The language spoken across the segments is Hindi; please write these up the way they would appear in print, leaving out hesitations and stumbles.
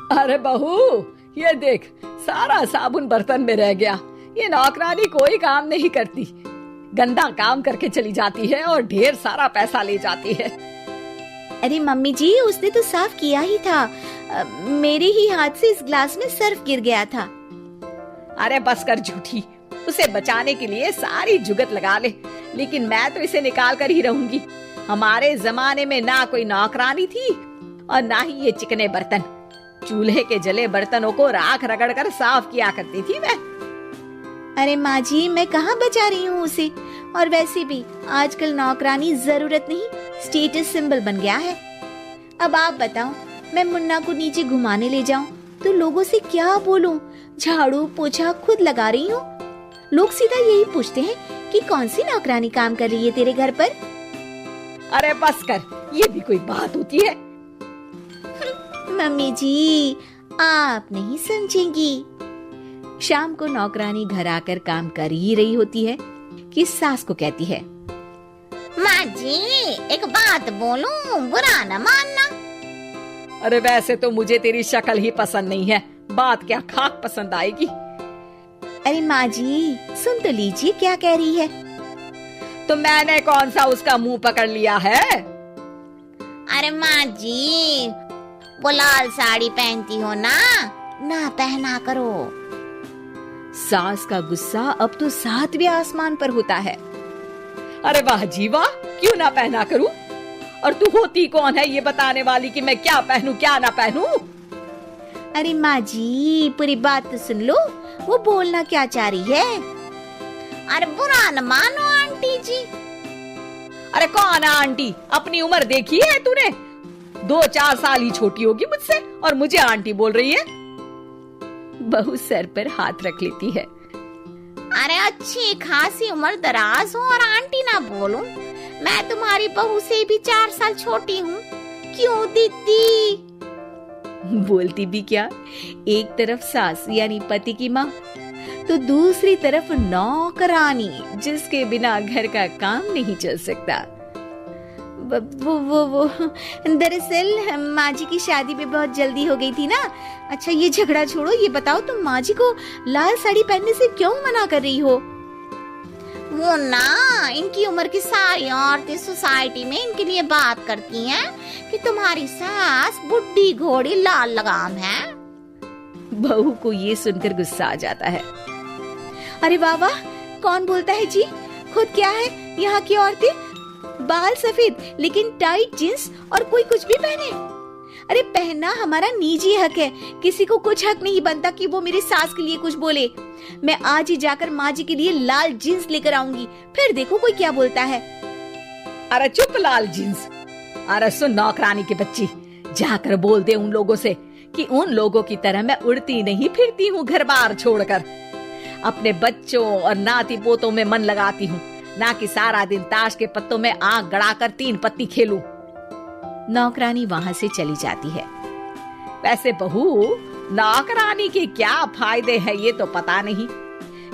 अरे बहू, ये देख, सारा साबुन बर्तन में रह गया। ये नौकरानी कोई काम नहीं करती, गंदा काम करके चली जाती है और ढेर सारा पैसा ले जाती है। अरे मम्मी जी, उसने तो साफ किया ही था। मेरे ही हाथ से इस ग्लास में सर्फ गिर गया था। अरे बस कर झूठी, उसे बचाने के लिए सारी जुगत लगा ले, लेकिन मैं तो इसे निकाल कर ही रहूंगी। हमारे जमाने में ना कोई नौकरानी थी और ना ही ये चिकने बर्तन। चूल्हे के जले बर्तनों को राख रगड़ कर साफ किया करती थी मैं। अरे माँ जी, मैं कहाँ बचा रही हूँ उसे। और वैसे भी आजकल नौकरानी जरूरत नहीं, स्टेटस सिंबल बन गया है। अब आप बताओ, मैं मुन्ना को नीचे घुमाने ले जाऊं तो लोगों से क्या बोलूं? झाड़ू पोछा खुद लगा रही हूँ। लोग सीधा यही पूछते हैं कि कौन सी नौकरानी काम कर रही है तेरे घर पर। अरे बस कर, ये भी कोई बात होती है? मम्मी जी, आप नहीं समझेंगी। शाम को नौकरानी घर आकर काम कर ही रही होती है कि सास को कहती है, माँ जी एक बात बोलूं, बुरा न मानना। अरे वैसे तो मुझे तेरी शक्ल ही पसंद नहीं है, बात क्या खाक पसंद आएगी। अरे माँ जी, सुन तो लीजिए क्या कह रही है। तो मैंने कौन सा उसका मुंह पकड़ लिया है? अरे माँ जी, वो लाल साड़ी पहनती हो ना पहना करो। सास का गुस्सा अब तो 7वें आसमान पर होता है। अरे वाह जी वाह, क्यों ना पहना करूं? और तू होती कौन है ये बताने वाली कि मैं क्या पहनूं क्या ना पहनूं? अरे माँ जी, पूरी बात तो सुन लो, वो बोलना क्या चाह रही है। अरे बुरा न मानो आंटी जी। अरे कौन है आंटी? अपनी उम्र देखी है तूने? 2-4 साल ही छोटी होगी मुझसे और मुझे आंटी बोल रही है। बहू सर पर हाथ रख लेती है। अरे अच्छी खासी उम्र दराज हो और आंटी ना बोलूं? मैं तुम्हारी बहू से भी 4 साल छोटी हूँ। क्यों दीदी? बोलती भी क्या, एक तरफ सास यानी पति की माँ, तो दूसरी तरफ नौकरानी जिसके बिना घर का काम नहीं चल सकता। वो दरअसल माँ जी की शादी में बहुत जल्दी हो गई थी ना। अच्छा ये झगड़ा छोड़ो, ये बताओ तुम माँ जी को लाल साड़ी पहनने से क्यों मना कर रही हो? वो ना, इनकी उम्र की सारी औरतें सोसाइटी में इनके लिए बात करती हैं कि तुम्हारी सास बुढ़ी घोड़ी लाल लगाम है। बहू को ये सुनकर गुस्सा आ जाता है। अरे वाह वाह, कौन बोलता है जी? खुद क्या है यहाँ की औरतें, बाल सफेद लेकिन टाइट जींस और कोई कुछ भी पहने। अरे पहनना हमारा निजी हक है, किसी को कुछ हक नहीं बनता कि वो मेरी सास के लिए कुछ बोले। मैं आज ही जाकर माँ जी के लिए लाल जींस लेकर आऊंगी, फिर देखो कोई क्या बोलता है। अरे चुप लाल जींस। अरे सुन नौकरानी की बच्ची, जाकर बोल दे उन लोगों से कि उन लोगों की तरह मैं उड़ती नहीं फिरती हूँ घर बार छोड़कर। अपने बच्चों और नाती पोतों में मन लगाती हूँ, ना कि सारा दिन ताश के पत्तों में आंख गड़ाकर 3 पत्ती खेलूं। नौकरानी वहाँ से चली जाती है। वैसे बहू, नौकरानी के क्या फायदे हैं ये तो पता नहीं,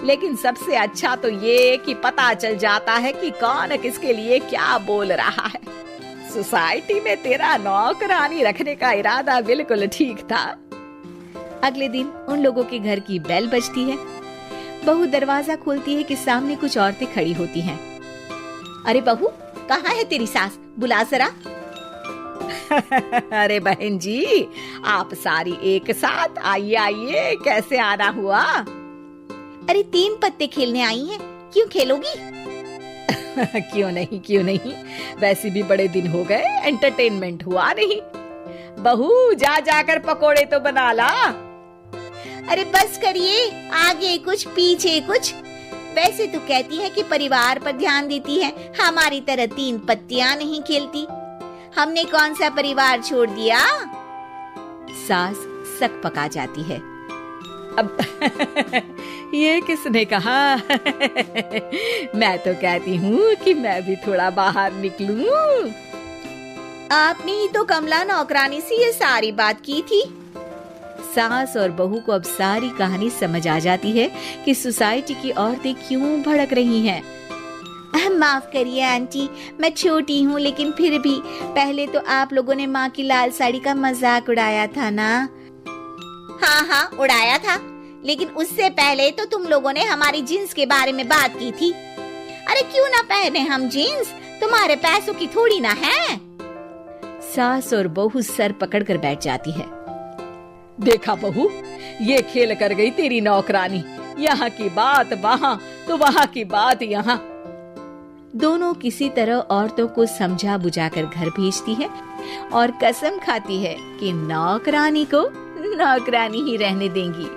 लेकिन सबसे अच्छा तो ये कि पता चल जाता है कि कौन किसके लिए क्या बोल रहा है। सोसाइटी में तेरा नौकरानी रखने का इरादा बिल्कुल ठीक था। अगले दिन उन लोगों के घर की बेल बजती है। बहू दरवाजा खोलती है कि सामने कुछ औरतें खड़ी होती हैं। अरे बहू, कहाँ है तेरी सास? बुला जरा। अरे बहन जी, आप सारी एक साथ आइए आइए, कैसे आना हुआ? अरे 3 पत्ते खेलने आई हैं, क्यों खेलोगी? क्यों नहीं, वैसे भी बड़े दिन हो गए, एंटरटेनमेंट हुआ नहीं। बहू जा जाकर पकोड़े तो बना ला। अरे बस करिए, आगे कुछ पीछे कुछ। वैसे तो कहती है कि परिवार पर ध्यान देती है, हमारी तरह 3 पत्तियां नहीं खेलती। हमने कौन सा परिवार छोड़ दिया? सास सक पका जाती है। अब ये किसने कहा? मैं तो कहती हूँ कि मैं भी थोड़ा बाहर निकलूं। आपने ही तो कमला नौकरानी से ये सारी बात की थी। सास और बहू को अब सारी कहानी समझ आ जाती है कि सोसाइटी की औरतें क्यों भड़क रही हैं। माफ करिए आंटी, मैं छोटी हूँ, लेकिन फिर भी पहले तो आप लोगों ने माँ की लाल साड़ी का मजाक उड़ाया था ना। हाँ उड़ाया था, लेकिन उससे पहले तो तुम लोगों ने हमारी जीन्स के बारे में बात की थी। अरे क्यों ना पहने हम जीन्स, तुम्हारे पैसों की थोड़ी ना है। सास और बहू सर पकड़कर बैठ जाती है। देखा बहू, ये खेल कर गई तेरी नौकरानी, यहाँ की बात वहाँ तो वहाँ की बात यहाँ। दोनों किसी तरह औरतों को समझा बुझाकर घर भेजती है और कसम खाती है कि नौकरानी को नौकरानी ही रहने देंगी।